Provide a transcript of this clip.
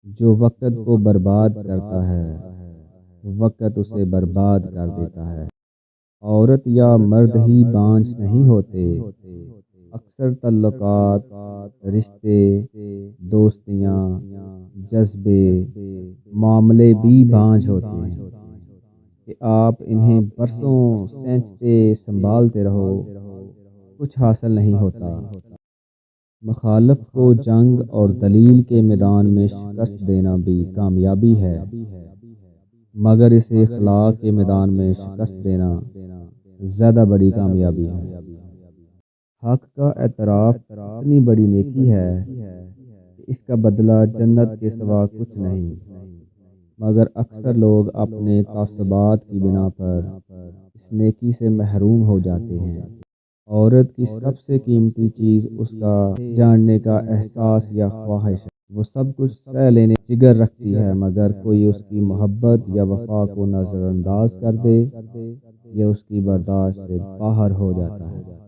جو وقت کو برباد کرتا ہے وقت اسے برباد کر دیتا ہے۔ عورت یا مرد ہی بانجھ نہیں ہوتے، اکثر تعلقات، رشتے، دوستیاں، جذبے، معاملے بھی بانجھ ہوتے ہیں کہ آپ انہیں برسوں سینچتے سنبھالتے رہو، کچھ حاصل نہیں ہوتا۔ مخالف کو جنگ اور دلیل کے میدان میں شکست دینا بھی کامیابی ہے، مگر اسے اخلاق کے میدان میں شکست دینا زیادہ بڑی کامیابی ہے۔ حق کا اعتراف اتنی بڑی نیکی ہے کہ اس کا بدلہ جنت کے سوا کچھ نہیں، مگر اکثر لوگ اپنے تعصبات کی بنا پر اس نیکی سے محروم ہو جاتے ہیں۔ عورت کی سب سے قیمتی چیز اس کا جاننے کا احساس یا خواہش ہے۔ وہ سب کچھ سہ لینے جگر رکھتی ہے، مگر کوئی اس کی محبت یا وفا کو نظر انداز کر دے، یہ اس کی برداشت سے باہر ہو جاتا ہے۔